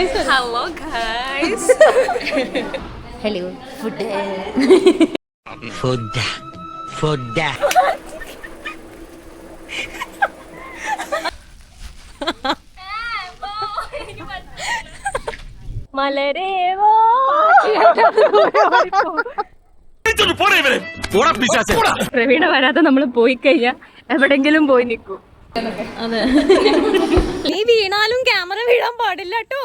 Hello guys. Hello. Food. മലരേവോ Praveena വരാതെ നമ്മൾ പോയി കഴിഞ്ഞാ എവിടെങ്കിലും പോയി നിൽക്കും. അതെ, നീ വീണാലും ക്യാമറ വീഴാൻ പാടില്ല കേട്ടോ.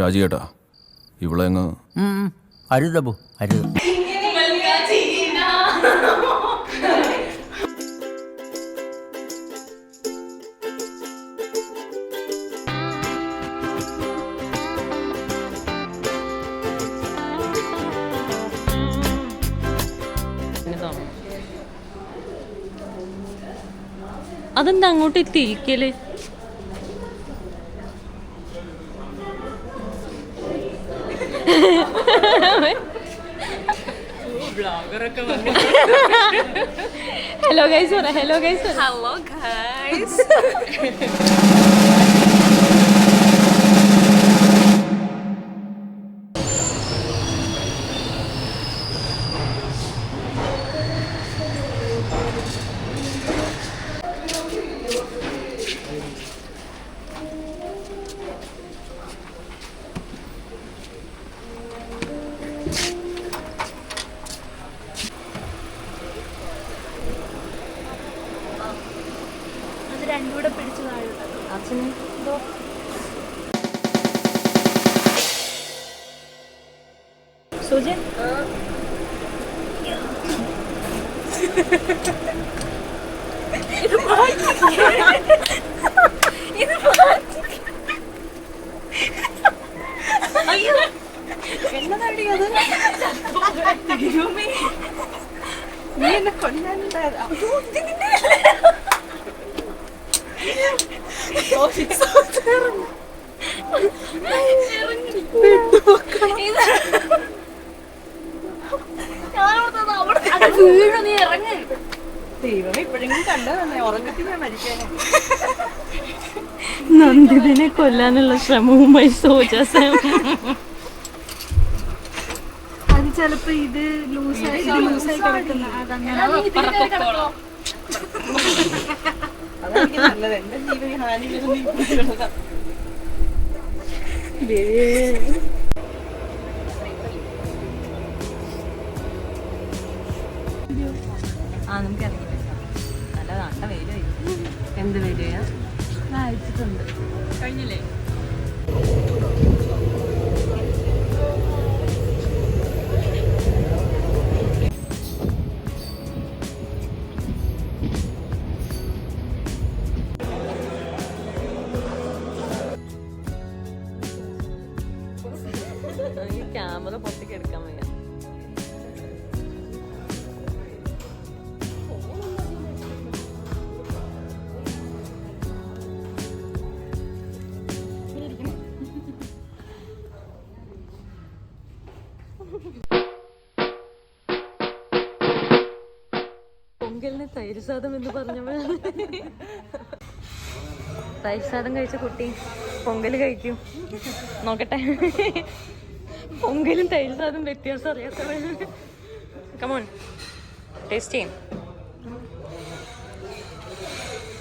രാജിയേട്ടാ ഇവിടെ അങ്ങ് അരുതബു അരുത്. അതെന്താ അങ്ങോട്ട് തിരിക്കല്? ഹലോ ഗൈസ് പറ. Hello guys. Hello guys. രണ്ടുകൂടെ പിടിച്ചു താഴെ അച്ഛന് സുജൻ അയ്യോ എന്നതടിയത് നീ എന്നെ കൊല്ലാനുണ്ടായതാ. നന്ദിതിനെ കൊല്ലാനുള്ള ശ്രമവുമായി സോജാസം. അത് ചിലപ്പോ ഇത് ലൂസായി കിടക്കുന്ന അതങ്ങനെ നല്ലത്. എന്റെ ജീവന് ഹാനിയിലൊന്നും നമുക്ക് ഇറങ്ങി നല്ല നല്ല വെയിലായി. എന്ത് വരിക അയച്ചിട്ടുണ്ട് കഴിഞ്ഞില്ലേ? ക്യാമറ പൊട്ടിക്ക് എടുക്കാൻ വയ്യ. പൊങ്കലിന് തൈര് സാദം എന്ന് പറഞ്ഞപ്പോഴാണ്. തൈര് സാദം കഴിച്ച കുട്ടി പൊങ്കൽ കഴിക്കും. നോക്കട്ടെ, പൊങ്കലും തൈര് സാദം വ്യത്യാസം അറിയാത്തവരാണ്. കമോൺ ടേസ്റ്റ് ചെയ്യും.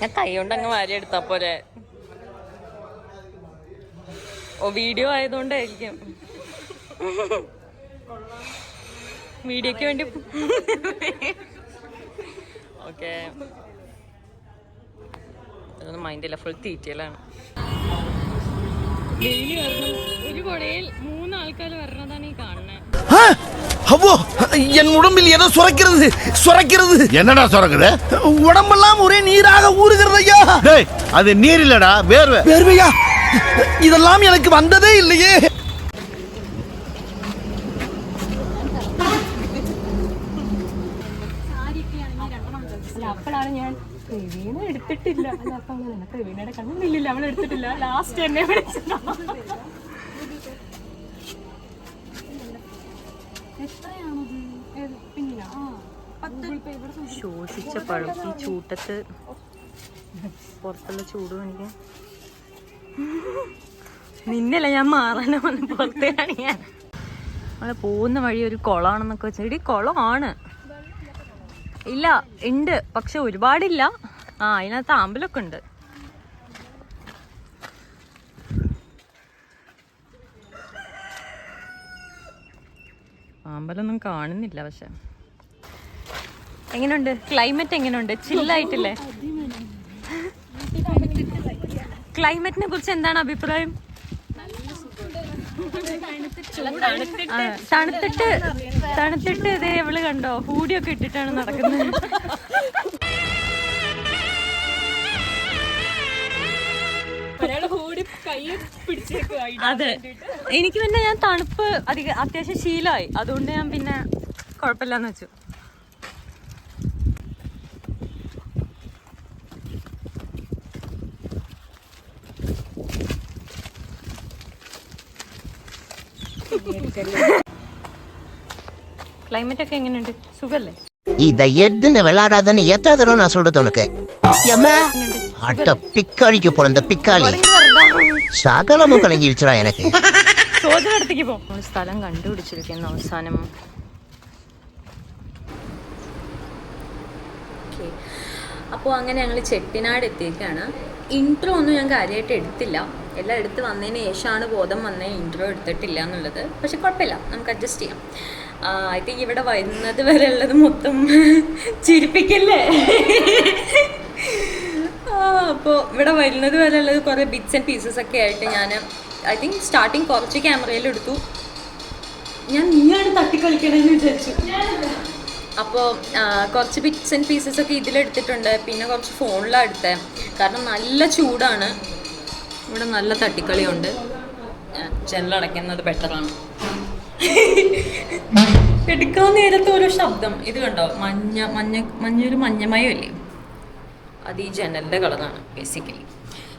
ഞാൻ കൈ കൊണ്ട് അങ്ങ് വാരി എടുത്താ പോലെ. ഓ വീഡിയോ ആയതുകൊണ്ടായിരിക്കും. വീഡിയോക്ക് വേണ്ടി ഓക്കെ. അതൊന്നും മൈൻഡില്ല, ഫുൾ തീറ്റയിലാണ്. വെയില് വരണം. ഒരു കുടയിൽ 3 ആൾക്കാർ വരണതാണ് ഈ കാണുന്നത്. என் உடம்பில் ஏதோ சுரக்கிறது சுரக்கிறது. என்னடா சுரக்குது? உடம்பெல்லாம் ஒரே நீராக ஊறுகிறது ஐயா. டேய், அது நீர் இல்லடா, வேர்வை. வேர்வையா? இதெல்லாம் எனக்கு வந்ததே இல்லையே. അപ്പോഴാണ് ഞാൻ പ്രവീണ എടുത്തിട്ടില്ല. അല്ല അപ്പൊ അങ്ങനെ പ്രവീണയുടെ കണ്ണില്ല, അവൾ എടുത്തിട്ടില്ല. ലാസ്റ്റ് എന്നെ വിളിച്ചിട്ടാ. എത്രയാണത്? പിന്നിലാ ശോഷിച്ച പഴം ഈ ചൂട്ടത്ത് പുറത്തുള്ള ചൂട് കാണിക്കാൻ. നിന്നല്ല ഞാൻ മാറാനോ വന്ന് പുറത്ത് കാണിക്കാൻ. നമ്മളെ പോകുന്ന വഴി ഒരു കുളമാണെന്നൊക്കെ വെച്ചാൽ ഇടി കുളമാണ്. ഇല്ല ഉണ്ട്, പക്ഷെ ഒരുപാടില്ല. അതിനകത്ത് ആമ്പലൊക്കെ ഉണ്ട്. ആമ്പലൊന്നും കാണുന്നില്ല. പക്ഷെ എങ്ങനെയുണ്ട് ക്ലൈമറ്റ്? എങ്ങനെയുണ്ട്? ചില്ലായിട്ടില്ലേ? ക്ലൈമറ്റിനെ കുറിച്ച് എന്താണ് അഭിപ്രായം? തണുത്തിട്ട് ഇതേ ഇവള് കണ്ടോ ഹൂഡിയൊക്കെ ഇട്ടിട്ടാണ് നടക്കുന്നത്. അതെ, എനിക്ക് പിന്നെ ഞാൻ തണുപ്പ് അത്യാവശ്യം ശീലമായി. അതുകൊണ്ട് ഞാൻ പിന്നെ കുഴപ്പമില്ലാന്ന് വെച്ചു. கிளைமேட் ഒക്കെ എങ്ങനെയുണ്ട്? சுகல்ல இத எதுன்னு விளையாடாதன்னு எத்தனை தடவை நான் சொல்றது உனக்கு? அட்ட பிக்காளிக்கு போற இந்த பிக்காளி சகலமும் கலங்கிடுச்சுடா எனக்கு. സോജനടുത്തേക്ക് പോ. നമ്മൾ സ്ഥലം കണ്ടുപിടിച്ചിരിക്കുന്നു അവസാനം. അപ്പോൾ അങ്ങനെ ഞങ്ങൾ ചെട്ടിനാട് എത്തിയേക്കാണ്. ഇൻട്രോ ഒന്നും ഞാൻ കാര്യമായിട്ട് എടുത്തില്ല. എല്ലാം എടുത്ത് വന്നതിന് ശേഷമാണ് ബോധം വന്നേ ഇൻട്രോ എടുത്തിട്ടില്ല എന്നുള്ളത്. പക്ഷെ കുഴപ്പമില്ല, നമുക്ക് അഡ്ജസ്റ്റ് ചെയ്യാം. ഐ തിങ്ക് ഇവിടെ വരുന്നത് വരെ ഉള്ളത് മൊത്തം ചിരിപ്പിക്കല്ലേ. അപ്പോൾ ഇവിടെ വരുന്നത് വരെ ഉള്ളത് കുറേ ബിറ്റ്സ് ആൻഡ് പീസസ് ഒക്കെ ആയിട്ട് ഞാൻ ഐ തിങ്ക് സ്റ്റാർട്ടിങ് കുറച്ച് ക്യാമറയിലെടുത്തു. ഞാൻ നീയാണ് തട്ടിക്കളിക്കണമെന്ന് വിചാരിച്ചു. അപ്പോൾ കുറച്ച് ബിറ്റ്സ് ആൻഡ് പീസസ് ഒക്കെ ഇതിലെടുത്തിട്ടുണ്ട്. പിന്നെ കുറച്ച് ഫോണിലാണ് എടുത്തത്. കാരണം നല്ല ചൂടാണ് ഇവിടെ, നല്ല തട്ടിക്കളിയുണ്ട്. ജനലടയ്ക്കുന്നത് ബെറ്ററാണ്. എടുക്കാൻ നേരത്തെ ഓരോ ശബ്ദം ഇത് കണ്ടോ, മഞ്ഞൊരു മഞ്ഞമയമല്ലേ, അത് ഈ ജനലിൻ്റെ കളറാണ് ബേസിക്കലി.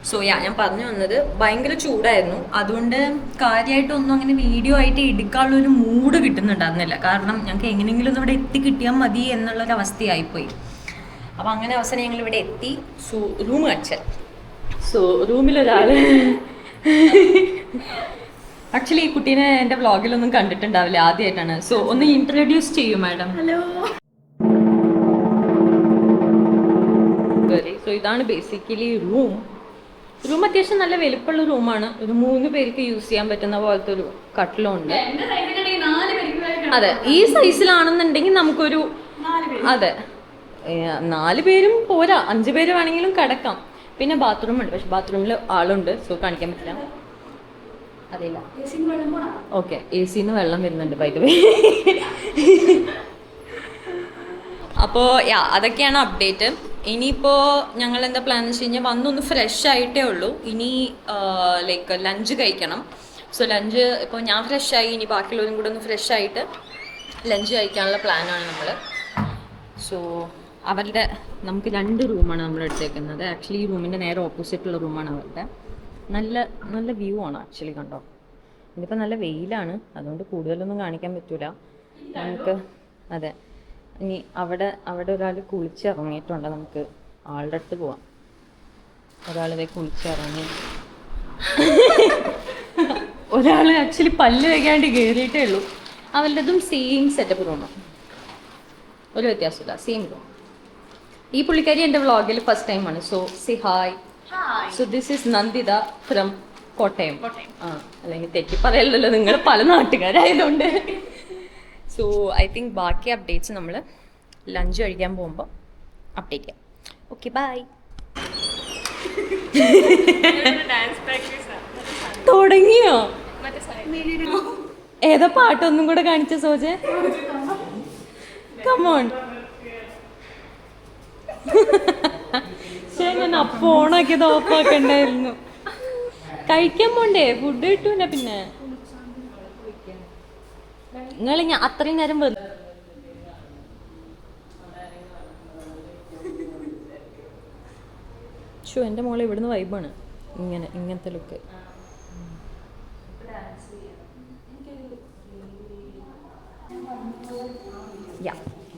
സോ ഞാൻ പറഞ്ഞു വന്നത് ഭയങ്കര ചൂടായിരുന്നു. അതുകൊണ്ട് കാര്യമായിട്ടൊന്നും അങ്ങനെ വീഡിയോ ആയിട്ട് എടുക്കാനുള്ളൊരു മൂഡ് കിട്ടുന്നുണ്ടായിരുന്നില്ല. കാരണം ഞങ്ങൾക്ക് എങ്ങനെയെങ്കിലും ഒന്ന് ഇവിടെ എത്തി കിട്ടിയാൽ മതി എന്നുള്ളൊരവസ്ഥയായിപ്പോയി. അപ്പം അങ്ങനെ അവസാനം ഞങ്ങൾ ഇവിടെ എത്തി. സോ റൂം കാണിച്ചാൽ, സോ റൂമിലൊരാൾ ആക്ച്വലി ഈ കുട്ടീനെ എൻ്റെ വ്ളോഗിലൊന്നും കണ്ടിട്ടുണ്ടാവില്ല, ആദ്യമായിട്ടാണ്. സോ ഒന്ന് ഇൻട്രൊഡ്യൂസ് ചെയ്യൂ മാഡം. ഹലോ. സോ ഇതാണ് ബേസിക്കലി റൂം. അത്യാവശ്യം നല്ല വലുപ്പമുള്ള റൂമാണ്. ഒരു 3 പേർക്ക് യൂസ് ചെയ്യാൻ പറ്റുന്ന പോലത്തെ ഒരു കട്ടിലുണ്ട്. അതെ, ഈ സൈസിലാണെന്നുണ്ടെങ്കിൽ നമുക്കൊരു അതെ 4 പേരും പോരാ, 5 പേര് വേണമെങ്കിലും കിടക്കാം. പിന്നെ ബാത്റൂം ഉണ്ട്, പക്ഷെ ബാത്റൂമിൽ ആളുണ്ട്, സോ കാണിക്കാൻ പറ്റില്ല. അറിയില്ല. ഓക്കെ, AC-ന്ന് വെള്ളം വരുന്നുണ്ട് ബൈ ദ വേ. അപ്പോൾ അതൊക്കെയാണ് അപ്ഡേറ്റ്. ഇനിയിപ്പോൾ ഞങ്ങൾ എന്താ പ്ലാൻ എന്ന് വെച്ച് കഴിഞ്ഞാൽ വന്നൊന്ന് ഫ്രഷ് ആയിട്ടേ ഉള്ളൂ. ഇനി ലൈക്ക് ലഞ്ച് കഴിക്കണം. സോ ലഞ്ച് ഇപ്പോൾ ഞാൻ ഫ്രഷായി, ഇനി ബാക്കിയുള്ളവരും കൂടെ ഒന്ന് ഫ്രഷ് ആയിട്ട് ലഞ്ച് കഴിക്കാനുള്ള പ്ലാനാണ് നമ്മൾ. സോ അവരുടെ നമുക്ക് 2 റൂമാണ് നമ്മൾ എടുത്തേക്കുന്നത്. ആക്ച്വലി ഈ റൂമിൻ്റെ നേരെ ഓപ്പോസിറ്റുള്ള റൂമാണ് അവരുടെ. നല്ല വ്യൂ ആണ് ആക്ച്വലി, കണ്ടോ. ഇതിപ്പോൾ നല്ല വെയിലാണ്, അതുകൊണ്ട് കൂടുതലൊന്നും കാണിക്കാൻ പറ്റൂല നമുക്ക്. അതെ, ഇനി അവിടെ ഒരാൾ കുളിച്ചിറങ്ങിയിട്ടുണ്ട്. നമുക്ക് ആളുടെ അടുത്ത് പോവാം. ഒരാളിതേ കുളിച്ചിറങ്ങി. ഒരാൾ ആക്ച്വലി പല്ല് വയ്ക്കാണ്ട് കയറിയിട്ടേ ഉള്ളൂ. അവരുടേതും സെയിം സെറ്റപ്പ് റൂമാണ്, ഒരു വ്യത്യാസമില്ല, സെയിം റൂം. ഈ പുള്ളിക്കാരി എൻ്റെ വ്ളോഗിൽ ഫസ്റ്റ് ടൈമാണ്. സോ സി hi. So this is Nanditha from Kottayam. അല്ലെങ്കിൽ തെറ്റി പറയല്ലോ, നിങ്ങൾ പല നാട്ടുകാരായതുകൊണ്ട്. സോ ഐ തിങ്ക് ബാക്കി അപ്ഡേറ്റ്സ് നമ്മൾ ലഞ്ച് കഴിക്കാൻ പോകുമ്പോൾ അപ്ഡേറ്റ് ചെയ്യാം. Okay, bye. തുടങ്ങിയോ? ഏതാ പാട്ടൊന്നും കൂടെ കാണിച്ച സോജെ? കമോൺ. ഞാൻ അപ്പോൾ ഓണാക്കിയത് ഓഫാക്കണ്ടായിരുന്നു. കഴിക്കാൻ പോണ്ടേ, ഫുഡ് കിട്ടൂല. പിന്നെ നിങ്ങൾ ഞാൻ അത്രയും നേരം എൻ്റെ മോളെ ഇവിടുന്ന് വൈബാണ്, ഇങ്ങനത്തെ ലുക്ക്.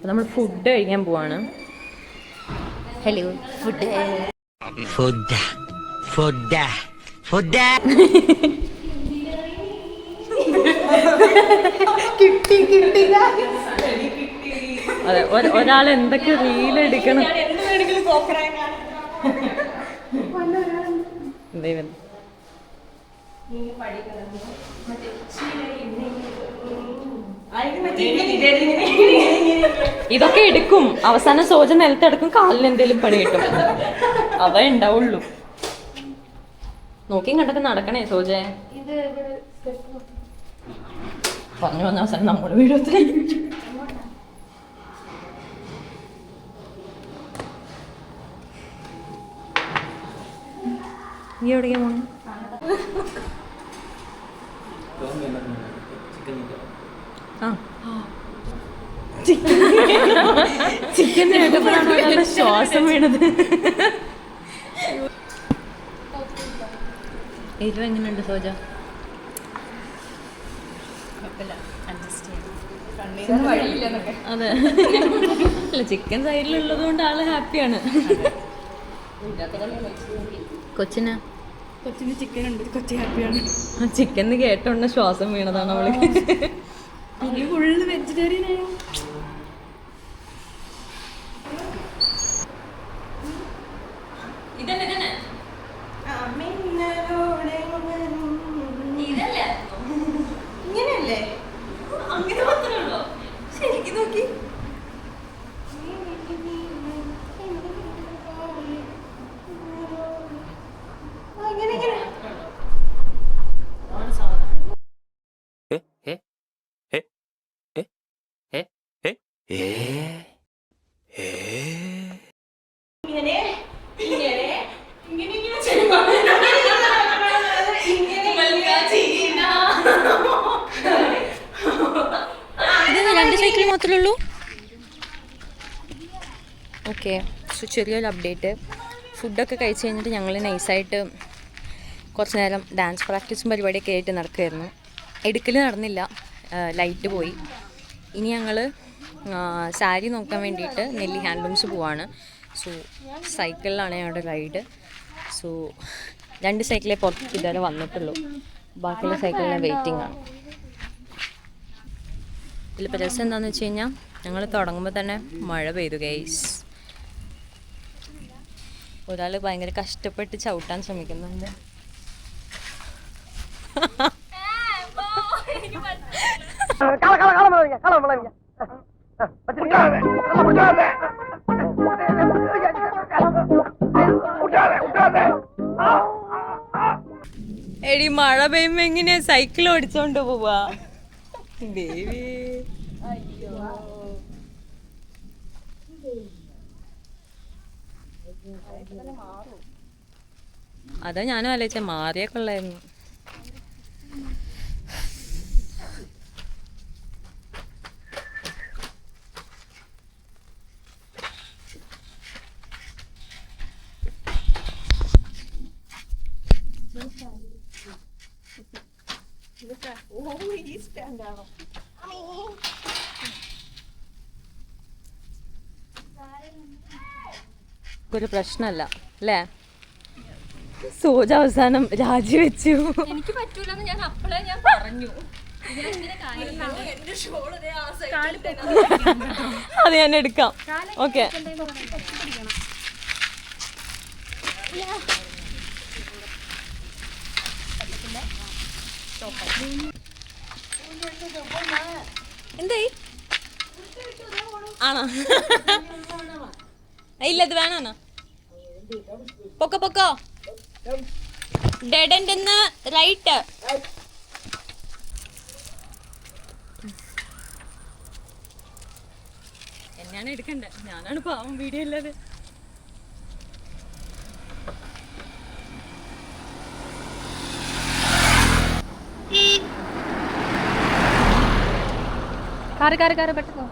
നമ്മൾ ഫുഡ് കഴിക്കാൻ പോവാണ്. Hello food food food food അതെ, ഒരാൾ എന്തൊക്കെ റീലെടുക്കണം. ദൈവം ഇതൊക്കെ എടുക്കും. അവസാനം സോജ നിലത്തെടുക്കും, കാലിന് എന്തെങ്കിലും പണി കിട്ടും. അതേ ഉണ്ടാവുള്ളൂ. നോക്കിയും കണ്ടൊക്കെ നടക്കണേ സോജ. പറഞ്ഞു വന്ന അവസാനം നമ്മുടെ വീടൊക്കെ നീ എവിടേക്കാ പോണേ? ചിക്കൻ കേട്ടപ്പോഴാണ് ശ്വാസം വീണത്. എരിവ് എങ്ങനെയുണ്ട് സോജ? അതെ, അല്ല ചിക്കൻ സൈഡിലുള്ളത് കൊണ്ട് ആള് ഹാപ്പിയാണ്. കൊച്ചിന് ചിക്കൻ ഉണ്ട്, കൊച്ചി ഹാപ്പിയാണ്. ചിക്കൻ കേട്ടോണ്ട് ശ്വാസം വീണതാണ് അവള്. ഫുള്ള് വെജിറ്റേറിയൻ ആയോ? ഇങ്ങനെയല്ലേ? അങ്ങനെ മാത്രമേ ഉള്ളൂ. ശരിക്കും നോക്കി രണ്ട് സൈക്കിൾ മാത്രമേ ഉള്ളൂ. ഓക്കെ, സോ ചെറിയൊരു അപ്ഡേറ്റ്. ഫുഡൊക്കെ കഴിച്ച് കഴിഞ്ഞിട്ട് ഞങ്ങൾ നൈസായിട്ട് കുറച്ച് നേരം ഡാൻസ് പ്രാക്ടീസും പരിപാടിയൊക്കെ ആയിട്ട് നടക്കുമായിരുന്നു. എടുക്കൽ നടന്നില്ല, ലൈറ്റ് പോയി. ഇനി ഞങ്ങൾ സാരി നോക്കാൻ വേണ്ടിയിട്ട് നെല്ലി ഹാൻഡ്ലൂംസ് പോവാണ്. സോ സൈക്കിളിലാണ് ഞങ്ങളുടെ റൈഡ്. സോ 2 സൈക്കിളേ പുറത്ത് ഇതുവരെ വന്നിട്ടുള്ളൂ, ബാക്കിയുള്ള സൈക്കിളിന് വെയിറ്റിംഗ് ആണ്. ഇതിലിപ്പോൾ രസം എന്താണെന്ന് വെച്ച് കഴിഞ്ഞാൽ ഞങ്ങൾ തുടങ്ങുമ്പോൾ തന്നെ മഴ പെയ്തു ഗൈസ്. ഒരാൾ ഭയങ്കര കഷ്ടപ്പെട്ട് ചവിട്ടാൻ ശ്രമിക്കുന്നുണ്ട്. എടി മഴ പെയ്യുമ്പോ എങ്ങനെയാ സൈക്കിൾ ഓടിച്ചോണ്ട് പോവാ ദേവി? അതാ ഞാനും ആലോചിച്ച മാറിയൊക്കെ ഉള്ളായിരുന്നു. ഒരു പ്രശ്നമല്ല അല്ലേ? സോജ അവസാനം രാജിവെച്ചു. എനിക്ക് പറ്റൂലെന്ന് ഞാൻ അപ്പോഴേ ഞാൻ പറഞ്ഞു. അത് ഞാൻ എടുക്കാം. ഓക്കെ, എന്തായി? ആണോ? ഇല്ല, ഇത് വേണോ? പൊക്കോ പൊക്കോ. Dead end right. എന്നാണ് എടുക്കണ്ടേ? ഞാനാണ് പാവം, വീഡിയോ ഇല്ലാതെ. കാറ് പെട്ടെന്ന്.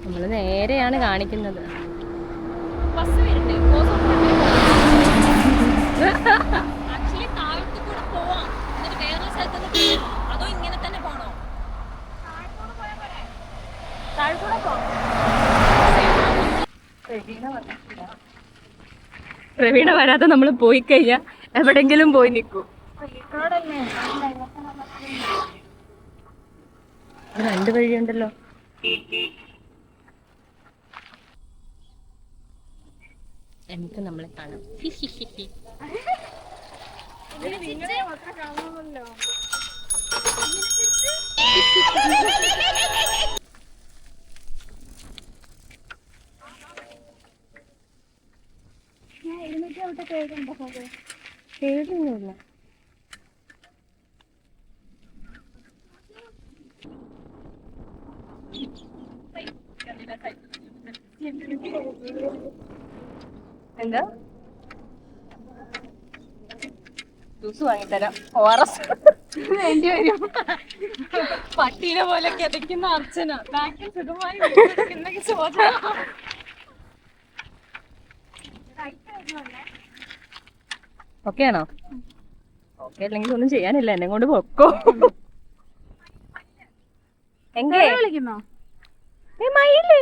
നമ്മൾ നേരെയാണ് കാണിക്കുന്നത്. പ്രവീണ വരാതെ നമ്മൾ പോയി കഴിഞ്ഞാൽ എവിടെങ്കിലും പോയി നിൽക്കും. 2 വഴിയുണ്ടല്ലോ. എനിക്ക് നമ്മളെ കാണാം. പേടിയൊന്നുമില്ല. എന്താ ജ്യൂസ് വാങ്ങിത്തരാം. ORS വേണ്ടി വരും. പട്ടീനെ പോലെ കിതയ്ക്കുന്ന അർച്ചന ബാക്കിൽ സുഖമായി ചോദന. ഓക്കെ ആണോ? ഓക്കെ അല്ലെങ്കിൽ ഒന്നും ചെയ്യാനില്ല, എന്നെ കൊണ്ട് പൊക്കോ. എങ്ങനെ വിളിക്കുന്നോ? മയില്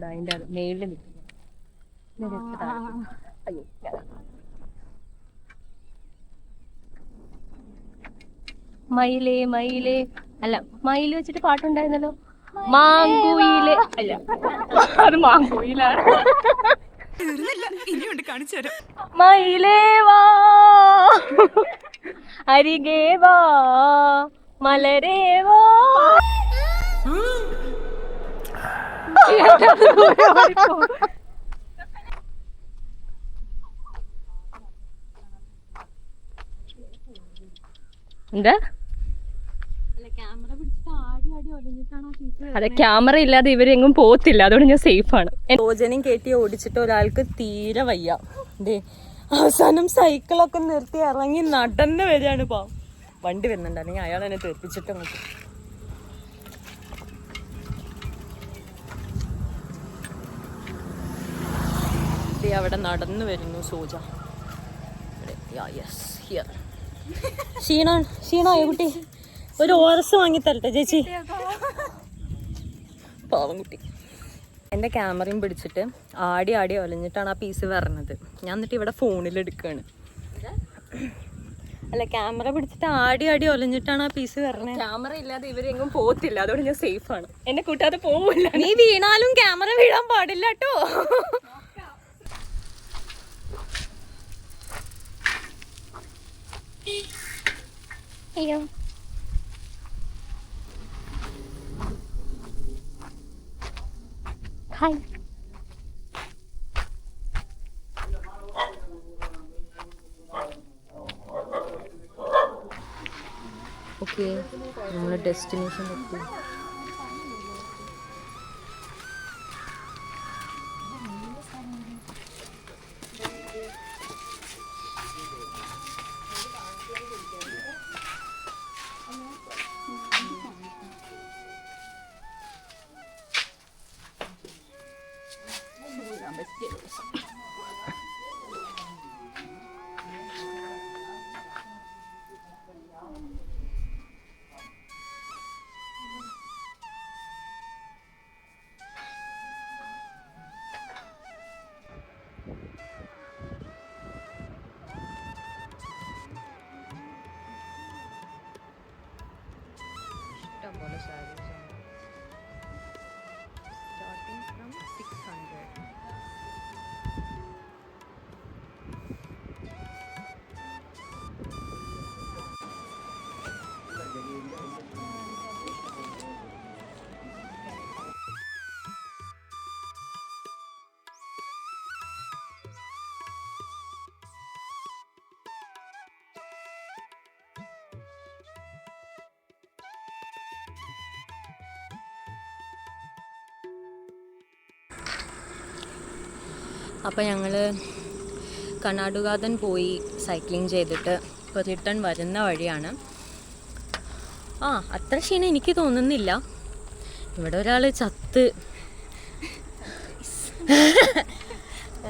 അതിന്റെ മേളിൽ മയിലേ മയിലേ അല്ല, മയില് വെച്ചിട്ട് പാട്ടുണ്ടായിരുന്നല്ലോ. മാങ്കുയിലെ അല്ല, അത് മാങ്കുയിലാണ്. മയിലേ വാ അരികേ വാ മലരേ വാ. എന്താ? അതെ, ക്യാമറ ഇല്ലാതെ ഇവരെങ്ങും പോത്തില്ല, അതുകൊണ്ട് ഞാൻ സേഫ് ആണ്. ഭോജനം കയറ്റി ഓടിച്ചിട്ട് ഒരാൾക്ക് തീരെ വയ്യ. അവസാനം സൈക്കിളൊക്കെ നിർത്തി ഇറങ്ങി നടന്ന് വരികയാണ്. പാവം വണ്ടി വരുന്നുണ്ട്, അല്ലെങ്കിൽ അയാൾ എന്നെ തെറിപ്പിച്ചിട്ട് അങ്ങോട്ട്. അവിടെ നടന്നു വരുന്നു സോജ. ക്ഷീണായോ കുട്ടി? ഒരു ORS വാങ്ങിത്തരട്ടെ ചേച്ചി? പാവം കുട്ടി. എൻ്റെ ക്യാമറയും പിടിച്ചിട്ട് ആടി ഒലഞ്ഞിട്ടാണ് ആ പീസ് വരണത്. ഞാൻ എന്നിട്ട് ഇവിടെ ഫോണിൽ എടുക്കുകയാണ്. അല്ല, ക്യാമറ പിടിച്ചിട്ട് ആടി ഒലഞ്ഞിട്ടാണ് ആ പീസ് വരണത്. ക്യാമറ ഇല്ലാതെ ഇവരെങ്ങും പോത്തില്ല, അതുകൊണ്ട് ഞാൻ സേഫ് ആണ്. എന്നെ കൂട്ടാതെ പോവില്ല. നീ വീണാലും ക്യാമറ വീഴാൻ പാടില്ല കേട്ടോ. അയ്യോ, ഹായ്. ഓക്കെ, നമ്മുടെ ഡെസ്റ്റിനേഷൻ എത്തി. ഇഷ്ടംപോലെ സാരീസ് ആണ്. Starting from 600. അപ്പോൾ ഞങ്ങൾ കർണാടകാതൻ പോയി സൈക്ലിംഗ് ചെയ്തിട്ട് ഇപ്പോൾ റിട്ടേൺ വരുന്ന വഴിയാണ്. അത്ര ക്ഷീണം എനിക്ക് തോന്നുന്നില്ല. ഇവിടെ ഒരാൾ ചത്ത്,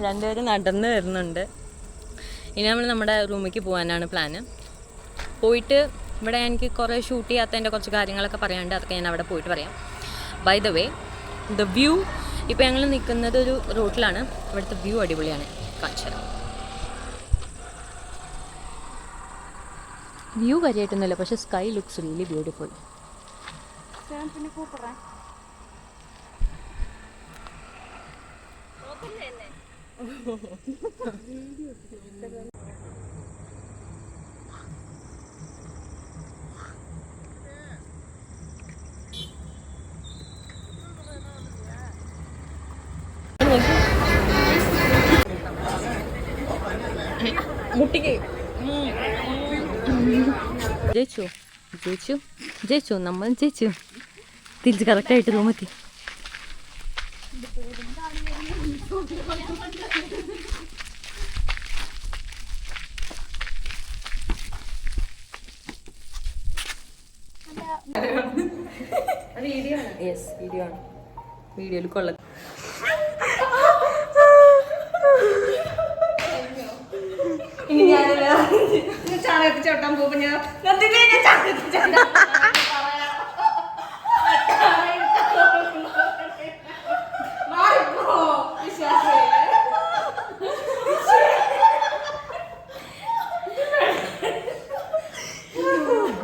രണ്ടുപേരും നടന്ന് വരുന്നുണ്ട്. ഇനി നമ്മൾ നമ്മുടെ റൂമിലേക്ക് പോകാനാണ് പ്ലാന്. പോയിട്ട് ഇവിടെ എനിക്ക് കുറേ ഷൂട്ട് ചെയ്യാത്തതിൻ്റെ കുറച്ച് കാര്യങ്ങളൊക്കെ പറയാനുണ്ട്. അതൊക്കെ ഞാൻ അവിടെ പോയിട്ട് പറയാം. By the way, the view, ഇപ്പോൾ ഞങ്ങൾ നിൽക്കുന്നത് ഒരു റോട്ടിലാണ്. ഇവിടുത്തെ വ്യൂ അടിപൊളിയാണ്. കാണിച്ചു തരാം. വ്യൂ കാര്യമായിട്ടൊന്നുമില്ല, പക്ഷേ സ്കൈ ലുക്സ് റിയലി ബ്യൂട്ടിഫുൾ. മുട്ടിക്ക് ജയിച്ചു നമ്മൾ ജയിച്ചു. തിരിച്ച് കറക്റ്റായിട്ട് റൂമെത്തി. യെസ്, വീഡിയോ ആണ്. വീഡിയോയിൽ കൊള്ളാം. ഇനി ഞാനല്ല ചാണകത്തിൽ ചോട്ടാൻ പോകുമ്പോ ഞാൻ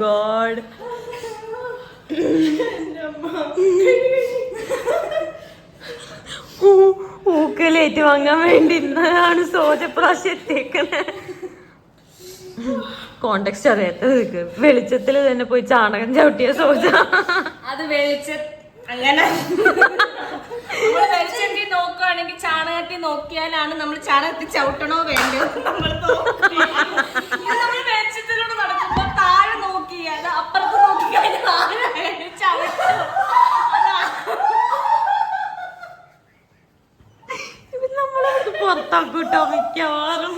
ഗോഡ് ഊക്കലേറ്റ് വാങ്ങാൻ വേണ്ടി ഇന്നാണ് സോജ പ്രാവശ്യം എത്തിയേക്കുന്നത്. കോണ്ടെക്സ്റ്റ് അറിയാത്തത് വെളിച്ചത്തിൽ തന്നെ പോയി ചാണകം ചവിട്ടിയ സോജ. അത് അങ്ങനെ വെളിച്ചത്തിൽ നോക്കുകയാണെങ്കിൽ ചാണകത്തിൽ നോക്കിയാലാണ് നമ്മൾ ചാണകത്തിൽ ചവിട്ടണോ വേണ്ടോ നമ്മൾ വെളിച്ചത്തിലൂടെ നടക്കുമ്പോ താഴെ നോക്കി അത് അപ്പുറത്ത് നോക്കി കഴിഞ്ഞാൽ ചവിട്ടും. നമ്മളത് പുറത്താക്കൂട്ടോ മിക്കവാറും.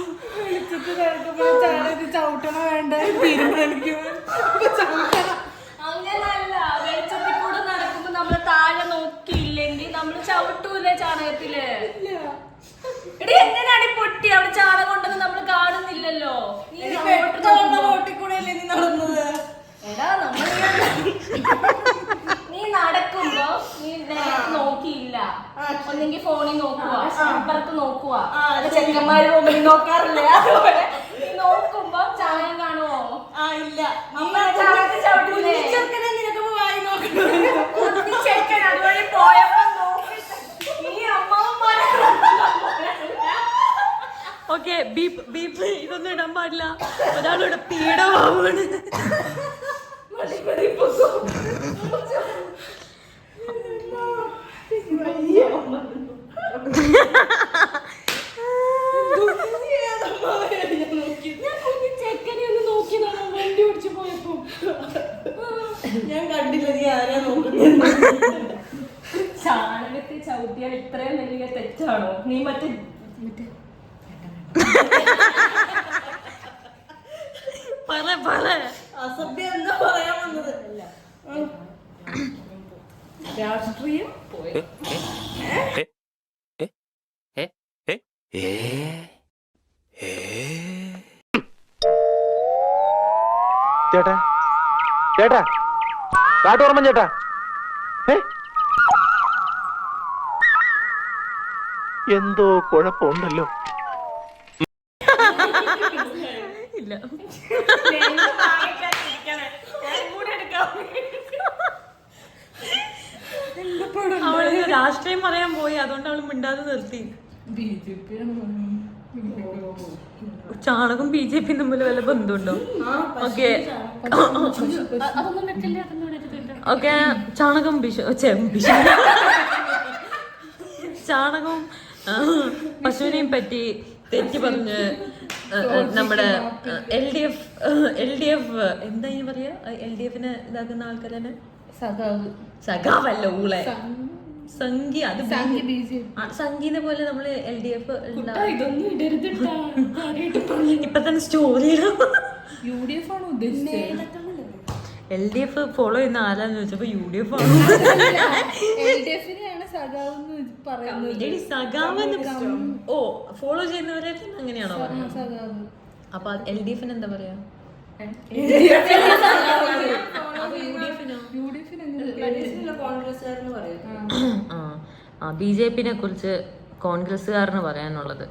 ചവിട്ടണ വേണ്ട അങ്ങനല്ല, വെളിച്ചത്തിൽ കൂടെ നടക്കുമ്പോ നമ്മള് താഴെ നോക്കിയില്ലെങ്കിൽ നമ്മള് ചവിട്ടൂലേ ചാണകത്തില്. എടി എങ്ങനെയാണ് പൊട്ടി അവിടെ ചാണകം ഉണ്ടെന്ന് നമ്മള് കാണുന്നില്ലല്ലോ. റോട്ടിൽ കൂടെ അല്ലേ നീ നടന്നത്? എടാ നമ്മൾ നീ നടക്കുമ്പോ നീ നോക്കിയില്ല, ഒന്നെങ്കിൽ ഫോണിൽ നോക്കുക, അപ്പുറത്ത് നോക്കുക. ചെക്കന്മാര് റൂമിൽ നോക്കാറില്ലേ? അതുപോലെ നീ നോക്കുമ്പോ ചാണകം കാണുമോ? ഇല്ല. ചെക്കൻ അതുവഴി പോയപ്പോ നോക്കി നീ അമ്മാവന്മാരെ. ഓക്കെ, ബീപ്പ് ബീപ്പ് ഇതൊന്നും ഇടാൻ പാടില്ല. ഒരാളിവിടെ പീഡമാണ്. ചെക്കനെ ഒന്ന് നോക്കിയതാണോ വണ്ടി ഓടിച്ചു പോയപ്പോ? ഞാൻ കണ്ടില്ല നീ ആരെയാ നോക്കുന്നത്. ചാണകത്തിൽ ചവിട്ടിയാൽ ഇത്രയും വലിയ തെറ്റാണോ? നീ മറ്റേ അസഭ്യം എന്താ പറയാൻ വന്നത്? രാഷ്ട്രീയം പോയി. ചേട്ടാ ചേട്ടാ കാട്ടോർമ്മൻ ചേട്ടാ, എന്തോ കുഴപ്പമുണ്ടല്ലോ. ഇല്ല, അവള് രാഷ്ട്രീയം പറയാൻ പോയി, അതുകൊണ്ട് അവള് മിണ്ടാതെ നിർത്തി. ചാണകം BJP തമ്മിൽ വല്ല ബന്ധമുണ്ടോ? ഓക്കെ ഓക്കെ, ചാണകം ചാണകവും പശുവിനെയും പറ്റി തെറ്റി പറഞ്ഞ് നമ്മുടെ LDF എന്താ ഇനി പറയാ, LDF ഇതാക്കുന്ന ആൾക്കാരെ സഖാവല്ല ഊളെ സംഖ്യ. അത് സംഖ്യനെ പോലെ നമ്മള് LDF ഇപ്പൊ തന്നെ സ്റ്റോറി UDF ആണ് ഉദ്ദേശിച്ചത്. LDF ഫോളോ ചെയ്യുന്ന ആരാന്ന് ചോദിച്ചപ്പോ UDF ഓ ഫോളോ ചെയ്യുന്നവരെ അങ്ങനെയാണോ പറയുന്നത്? അപ്പൊ LDF എന്താ പറയാ? BJP-നെ കുറിച്ച് കോൺഗ്രസ്സുകാരന് പറയാനുള്ളത്